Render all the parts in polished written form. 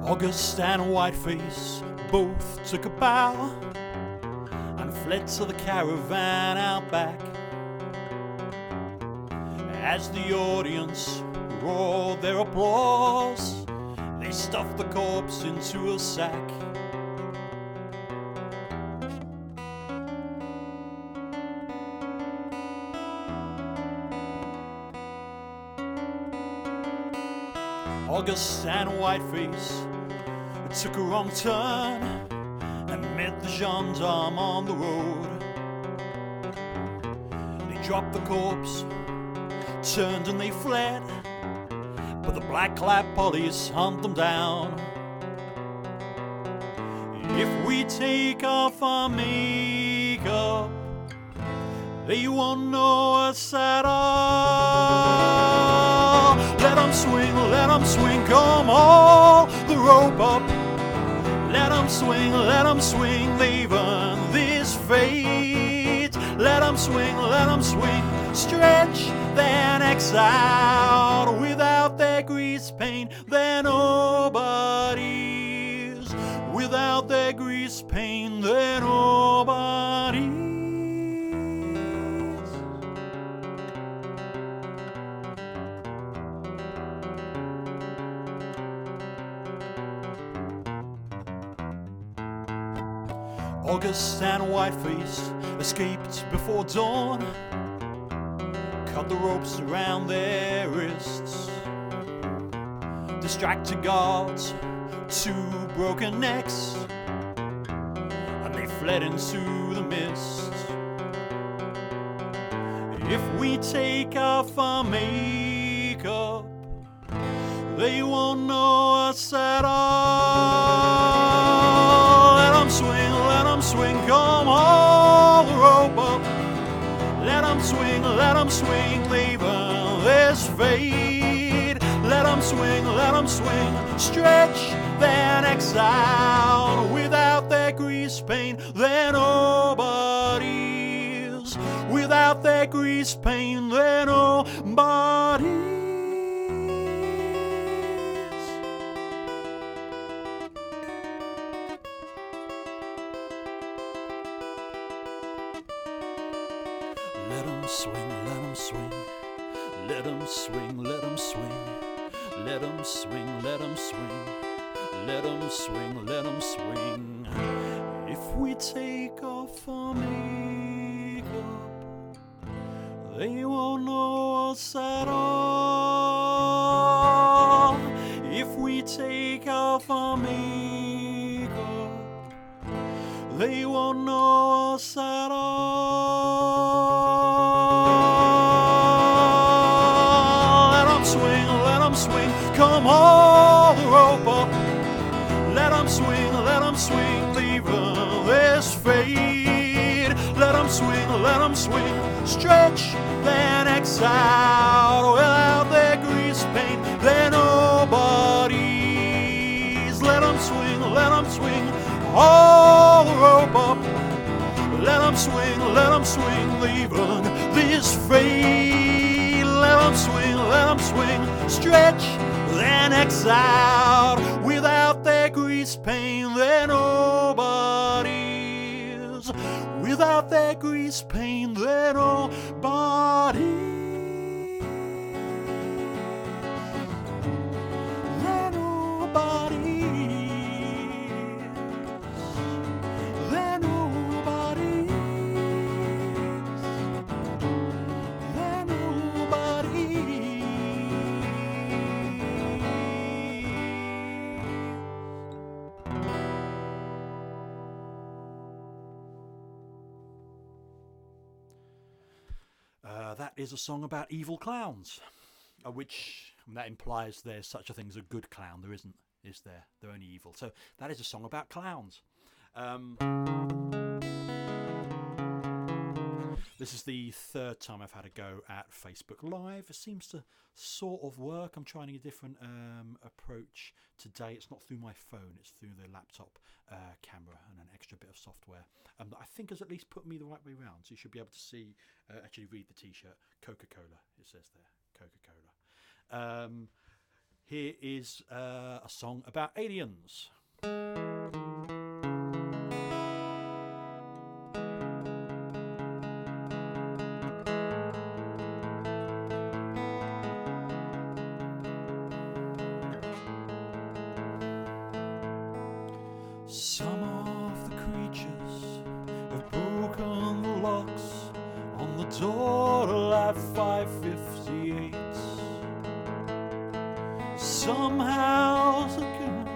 August and Whiteface both took a bow and fled to the caravan out back. As the audience roared their applause, they stuffed the corpse into a sack. August and Whiteface took a wrong turn and met the gendarme on the road. They dropped the corpse, turned and they fled, but the black-clad police hunt them down. If we take off our makeup, they won't know us at all. Let 'em swing, come all the rope up. Let 'em swing, they've earned this fate. Let 'em swing, stretch their necks out. Without their grease paint, they're nobodies. Without their grease paint, they're nobodies. August and Whiteface escaped before dawn, cut the ropes around their wrists, distracted guards, 2 broken necks, and they fled into the mist. If we take off our makeup, they won't know us at all. Let 'em swing, come all the rope up. Let 'em swing, they've earned this fate. Let 'em swing, stretch their necks out. Without their grease paint, they're nobodies. Without their grease paint, they're nobodies. Let 'em swing, let 'em swing, let 'em swing, let 'em swing, let 'em swing, let 'em swing, let 'em swing, let 'em swing. If we take off our makeup, they won't know us at all. If we take off our makeup, they won't know us at all. Come all the rope up. Let 'em swing, leave this fade. Let 'em swing, stretch their necks out. Without their grease paint, they're nobodies. Let 'em swing, all the rope up. Let 'em swing, leaving this fade. Let 'em swing, stretch their necks out. Without their grease paint, they're nobodies. Without their grease paint, they're nobodies. They're nobodies. They're nobodies. They're nobodies. That is a song about evil clowns, which that implies there's such a thing as a good clown. There isn't, is there? They're only evil. So that is a song about clowns. This is the 3rd time I've had a go at Facebook Live. It seems to sort of work. I'm trying a different approach today. It's not through my phone, it's through the laptop camera and an extra bit of software that I think has at least put me the right way around. So you should be able to see, actually read the t-shirt, Coca-Cola, it says there, Coca-Cola. Here is a song about aliens. Some of the creatures have broken the locks on the door to Lab 558. Somehow the gun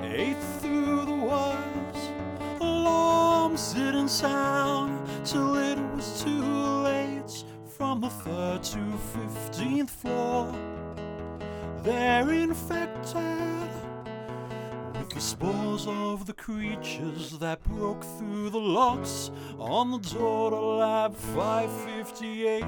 ate through the wires. Alarms didn't sound till it was too late. From the 3rd to 15th floor, they're infected with the spores of the creatures that broke through the locks on the door to Lab 558.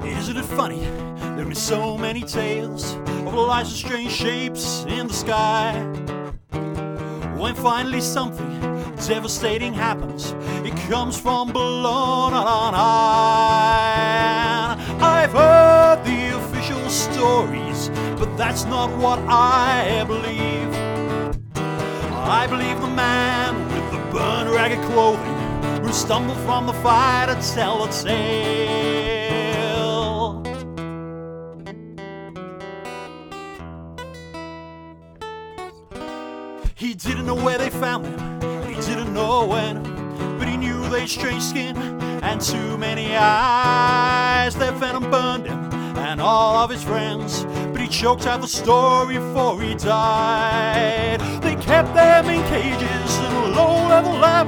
Isn't it funny? There have been so many tales of lights and strange shapes in the sky. When finally something devastating happens, it comes from below, not on high. I've heard the official stories, but that's not what I believe. I believe the man with the burned ragged clothing who stumbled from the fire to tell a tale. He didn't know where they found them, he didn't know when, but he knew they'd strange skin and too many eyes. Their venom burned him and all of his friends, but he choked out the story before he died. They kept them in cages in a low-level lab,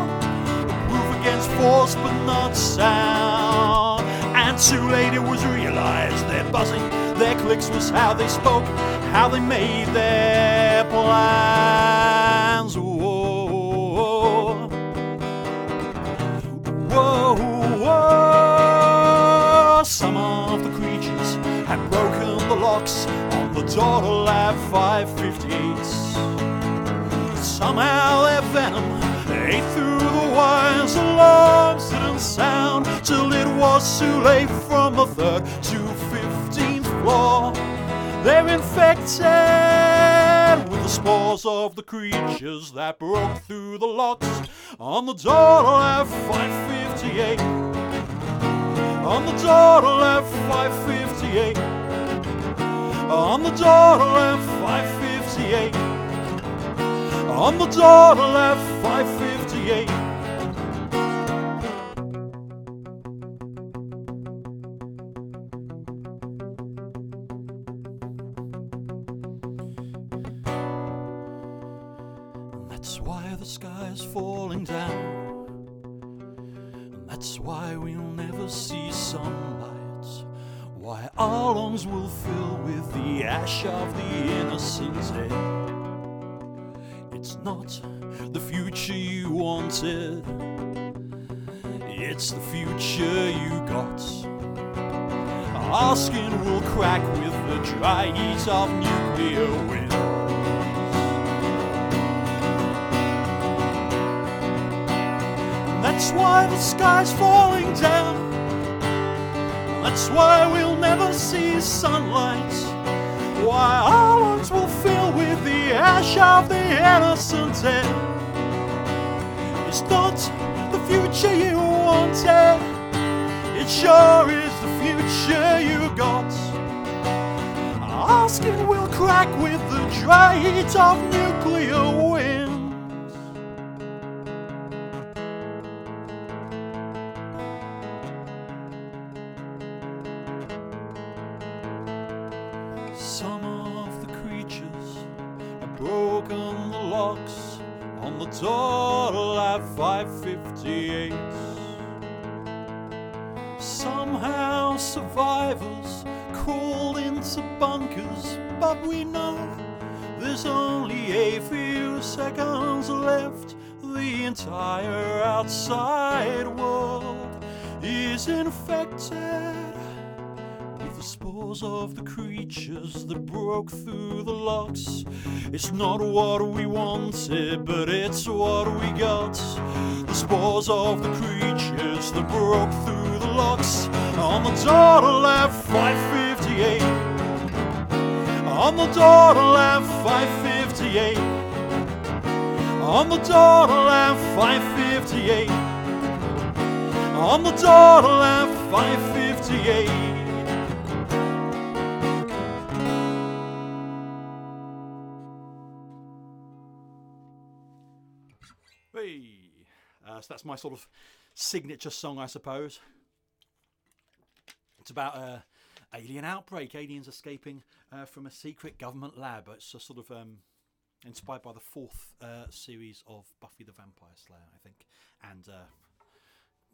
proof against force but not sound. And too late it was realized their buzzing, their clicks was how they spoke, how they made their plans. Whoa, whoa, whoa. Some of the creatures had broken the locks on the door to Lab 558. Somehow their venom ate through the wires. Alarms didn't sound till it was too late. From the 3rd to 15th floor, they're infected with the spores of the creatures that broke through the locks on the door to Lab 558. On the door to Lab 558. On the door to Lab 558. On the door to Lab 558. That's why the sky's falling down, and that's why we'll never see sunlight, why our lungs will fill with the ash of the innocent dead. It's not the future you wanted, it's the future you got. Our skin will crack with the dry heat of nuclear winds. That's why the sky's falling down. That's why we'll never see sunlight. Why our lungs will fill with the ash of the innocent dead. It's not the future you wanted, it sure is the future you got. Our skin will crack with the dry heat of nuclear winds. Some of the creatures have broken the locks on the door to Lab 558. Somehow survivors crawled into bunkers, but we know there's only a few seconds left. The entire outside world is infected with the spores of the creatures that broke through the locks. It's not what we wanted, but it's what we got. The spores of the creatures that broke through the locks. On the door to left 558. On the door to left 558. On the door to left 558. On the door to left 558. Hey, so that's my sort of signature song, I suppose. It's about alien outbreak, aliens escaping from a secret government lab. It's a sort of inspired by the fourth series of Buffy the Vampire Slayer, I think, and a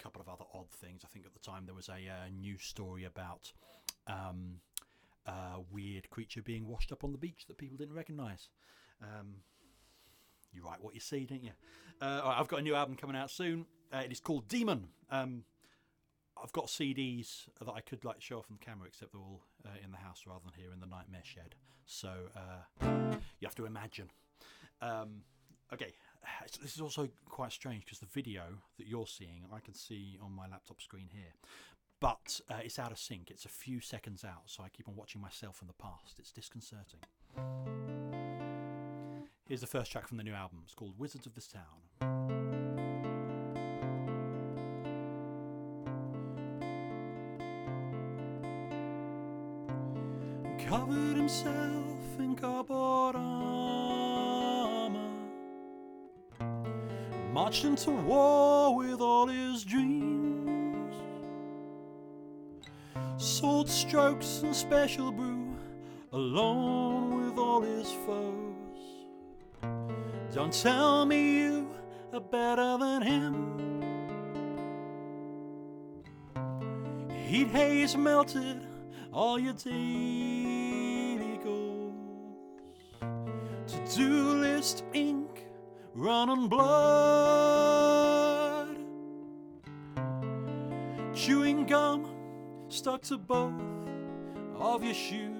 couple of other odd things. I think at the time there was a news story about a weird creature being washed up on the beach that people didn't recognise. You write what you see, don't you? All right, I've got a new album coming out soon. It is called Demon. I've got CDs that I could like show off on the camera, except they're all in the house rather than here in the nightmare shed. So you have to imagine. Okay, this is also quite strange because the video that you're seeing, I can see on my laptop screen here. But it's out of sync. It's a few seconds out, so I keep on watching myself in the past. It's disconcerting. Here's the first track from the new album. It's called Wizards of this Town. Covered himself in cardboard armor, marched into war with all his dreams. Sword strokes and special brew, alone with all his foes. Don't tell me you are better than him. Heat haze melted all your daily goals. To-do list ink running blood. Chewing gum stuck to both of your shoes.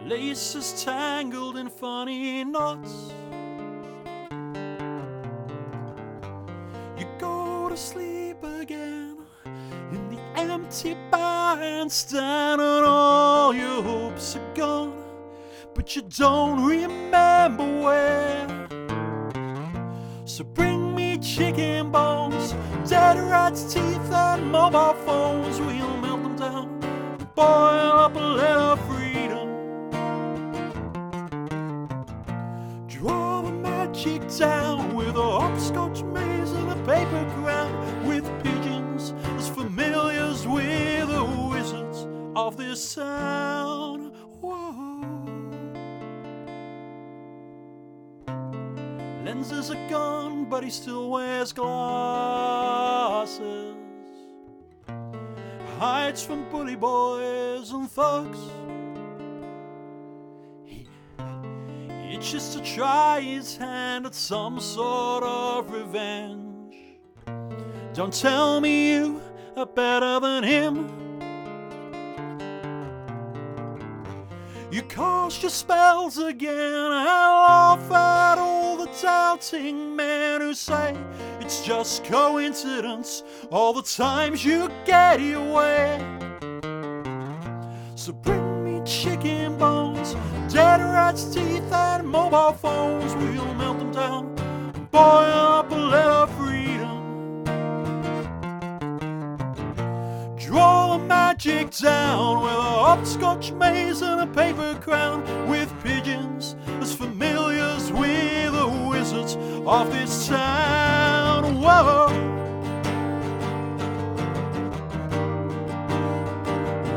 Laces tangled in funny knots. You go to sleep again in the empty bandstand, and all your hopes are gone, but you don't remember where. So bring me chicken bones, dead rats' teeth, and mobile phones. We'll melt them down, boil up a little freedom. Draw the magic down with a hopscotch maze and a paper crown, with pigeons as familiar with the wizards of this town. Whoa. Lenses are gone, but he still wears glasses. Hides from bully boys and thugs. He itches to try his hand at some sort of revenge. Don't tell me you are better than him. You cast your spells again and laugh at all the doubting men who say it's just coincidence all the times you get your way. So bring me chicken bones, dead rats' teeth, and mobile phones. We'll melt them down, boil up a little freedom. Draw the magic down with a hopscotch maze and a paper crown, with pigeons as familiar with the wizards of this town. Whoa.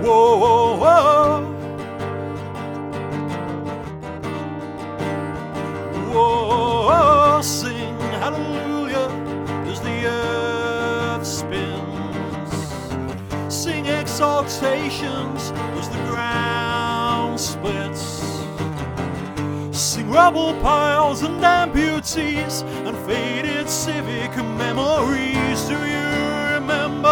Whoa, whoa. Whoa, sing hallelujah as the earth spins. Sing exaltations as the ground splits. Sing rubble piles and amputees and faded civic memories. Do you remember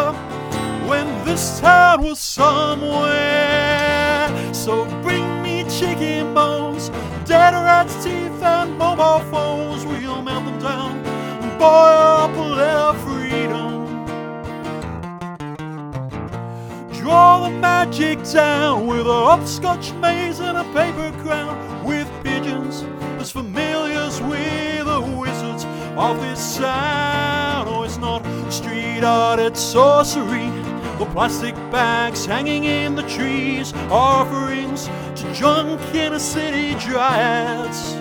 this town was somewhere. So bring me chicken bones, dead rats' teeth and mobile phones. We'll melt them down and boil up a little freedom. Draw the magic down with a hopscotch maze and a paper crown, with pigeons as familiars with the wizards of this town. Oh, it's not street art, it's sorcery. The plastic bags hanging in the trees, offerings to drunk inner city dryads.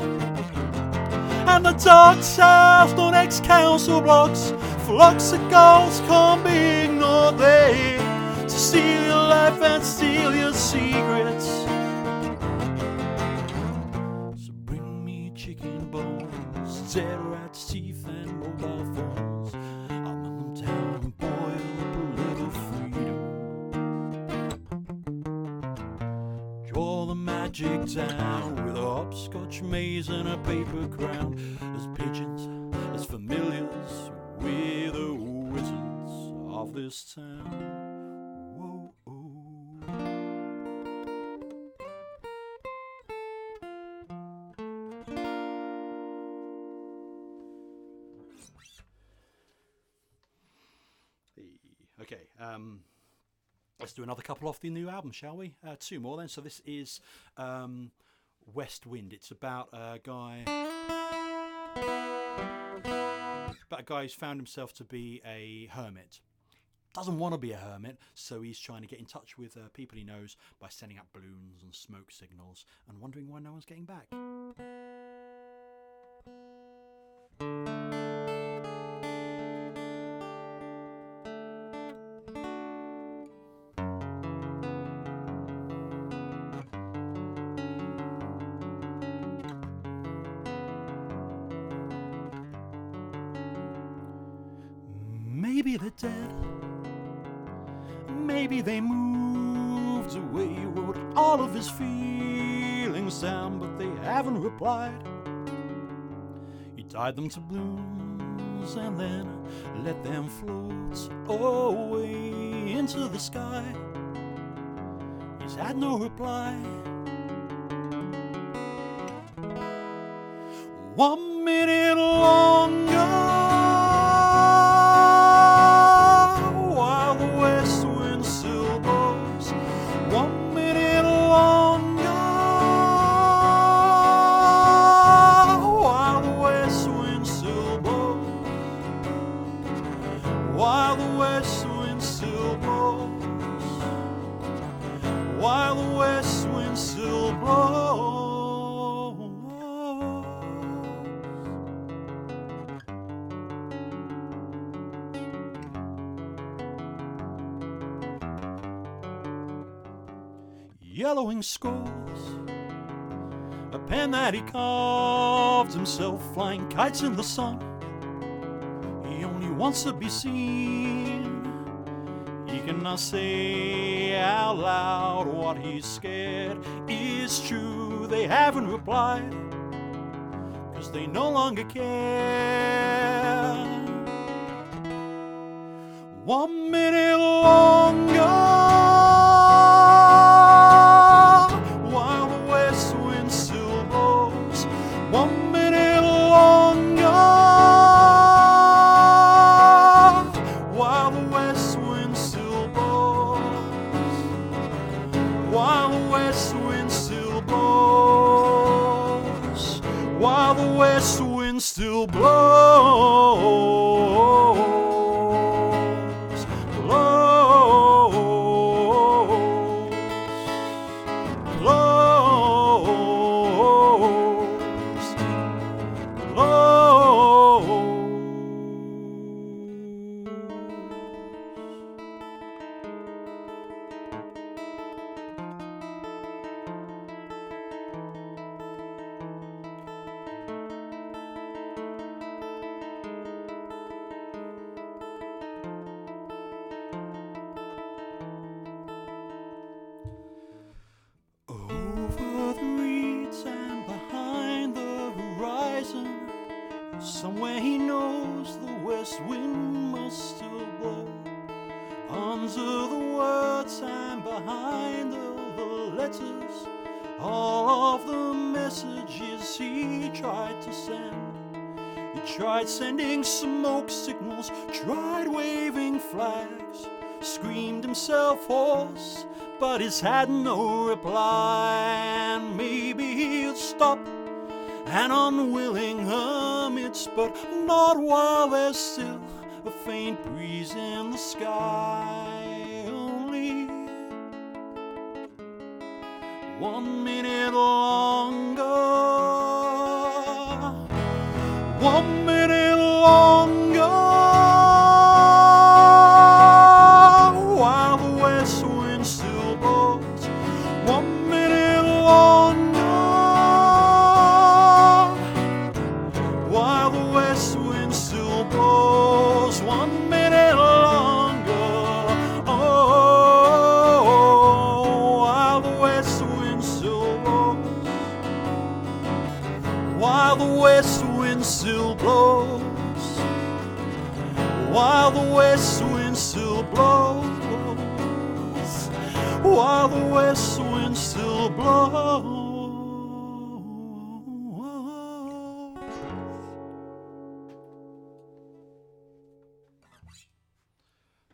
And the dark south on ex-council blocks, flocks of gulls can't be ignored. They to steal your life and steal your secrets. So bring me chicken bones, dead rats' teeth and mobile phones. I'll melt them down and boil up a little freedom. Draw the magic down with a hopscotch maze and a paper crown, as pigeons, as familiars with the wizards of this town. Okay, let's do another couple off the new album, shall we? Two more then. So this is West Wind. It's about a guy who's found himself to be a hermit. Doesn't want to be a hermit, so he's trying to get in touch with people he knows by sending out balloons and smoke signals and wondering why no one's getting back. Maybe they're dead, maybe they moved away. He wrote all of his feelings down, but they haven't replied. He tied them to balloons and then let them float away into the sky. He's had no reply. 1 minute longer, while the west wind still blows. Yellowing scrolls, a pen that he carved himself, flying kites in the sun. He only wants to be seen. He cannot say out loud what he's scared is true. They haven't replied, 'cause they no longer care. 1 minute longer, while the west wind still blows. 1 minute longer, while the west wind still blows. While the west wind still blows. While the west wind still blows. Somewhere he knows the west wind must still blow. Under the behind all the letters, all of the messages he tried to send. He tried sending smoke signals, tried waving flags, screamed himself hoarse, but he's had no reply. And maybe he'll stop an unwilling hermit, but not while there's still a faint breeze in the sky. Only 1 minute longer, 1 minute longer, while the west wind still blows. 1 minute longer, while the west wind still blows. 1 minute longer, oh, while the west wind still blows. While the west wind still blows. While the west wind still blows. While the west wind still blows.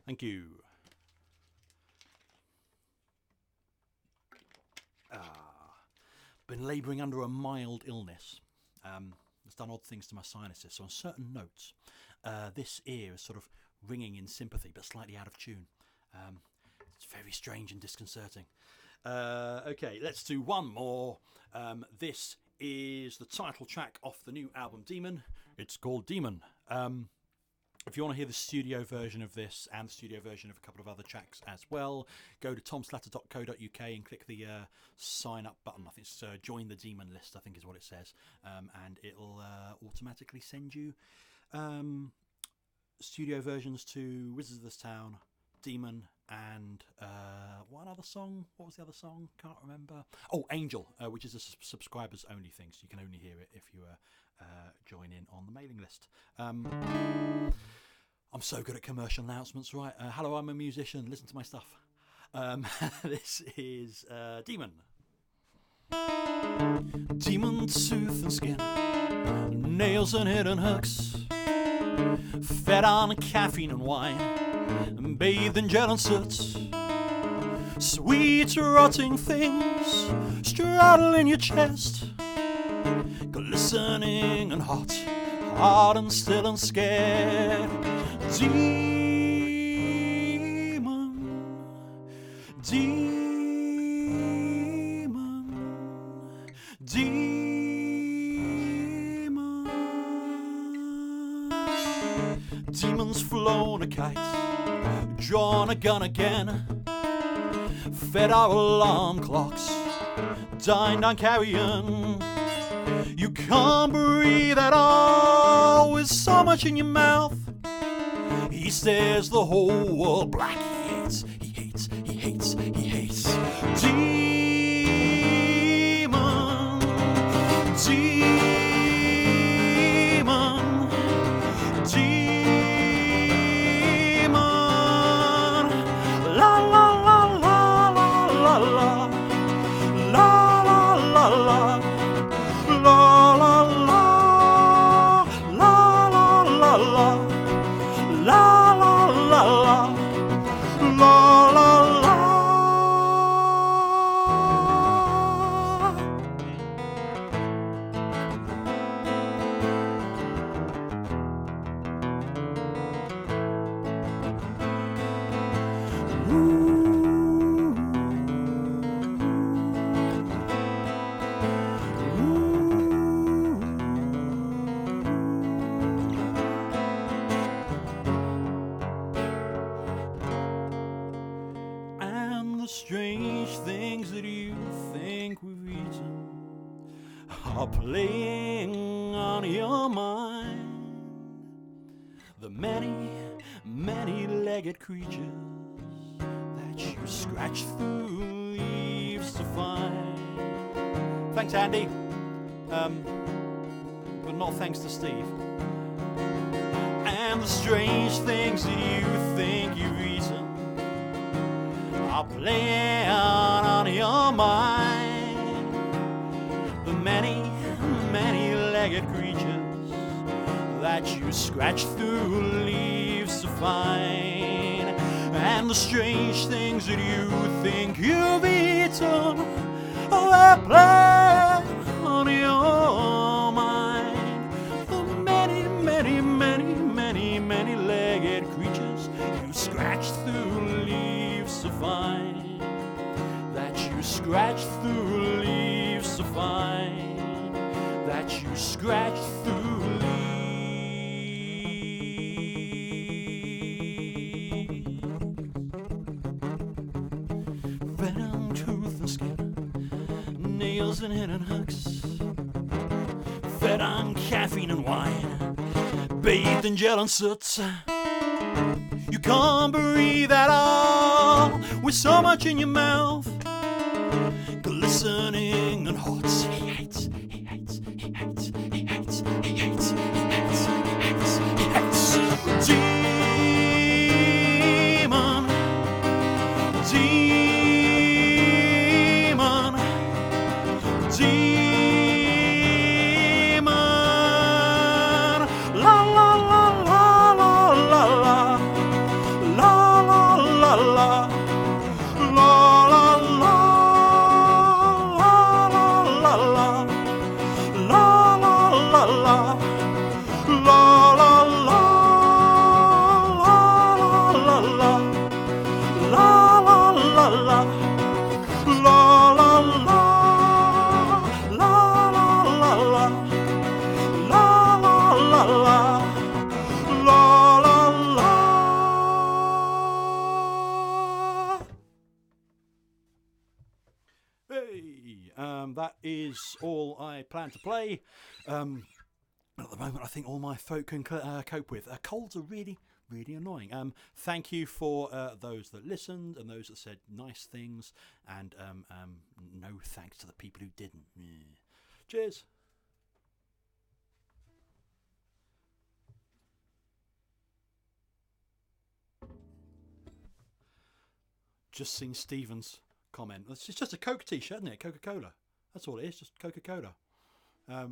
Thank you. Been labouring under a mild illness. It's done odd things to my sinuses, so on certain notes, this ear is sort of ringing in sympathy, but slightly out of tune. It's very strange and disconcerting. Okay, let's do one more. This is the title track off the new album Demon. It's called Demon. If you want to hear the studio version of this and the studio version of a couple of other tracks as well, go to tomslatter.co.uk and click the sign up button. I think it's join the Demon list, I think is what it says. And it'll automatically send you studio versions to Wizards of this Town, Demon, and one other song. What was the other song? Can't remember. Oh, Angel, which is a subscribers only thing, so you can only hear it if you join in on the mailing list. I'm so good at commercial announcements, right? Hello, I'm a musician. Listen to my stuff. This is Demon. Demon tooth and skin, nails and hidden hooks, fed on caffeine and wine, bathed in gel and soot. Sweet rotting things straddle in your chest, glistening and hot, hard and still and scared. Demon, demon, demon. Demon's flown a kite, drawn a gun again, fed our alarm clocks, dined on carrion. You can't breathe at all with so much in your mouth. He stares the whole world black. He hates, he hates, he hates, he hates. Demon, demon, demon. La la la la la la la la la la. La la la la la la la la la la la la la. Strange things that you think we've eaten are playing on your mind. The many, many-legged creatures that you scratch through leaves to find. Thanks, Andy. But not thanks to Steve. And the strange things that you think you've eaten are playing mind. The many, many-legged creatures that you scratch through leaves to find, and the strange things that you think you've eaten, they're playing on your mind. The many, many, many, many, many-legged creatures you scratch through leaves to find, that you scratch through leaves to find, that you scratch through leaves. Venom, tooth and skin, nails and hidden hooks, fed on caffeine and wine, bathed in gel and soot. You can't breathe at all with so much in your mouth, glistening and hot. He hates, he hates, he hates, he hates, he hates, he hates, he hates, he hates. Demon, demon, demon. La la la la la la la. La la la la, la la la, la la la la, la la la la, la la la, la la la, la la la la, la la la, la la la, la la la. That is all I plan to play. At the moment, I think all my folk can cope with. Colds are really, really annoying. Thank you for those that listened and those that said nice things, and no thanks to the people who didn't. Yeah. Cheers. Just seen Stephen's comment. It's just a Coke t-shirt, isn't it? Coca-Cola. That's all it is, just Coca-Cola. I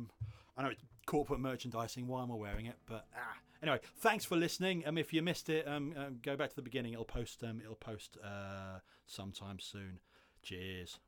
know it's corporate merchandising. Why am I wearing it? But anyway, thanks for listening. If you missed it, go back to the beginning. It'll post sometime soon. Cheers.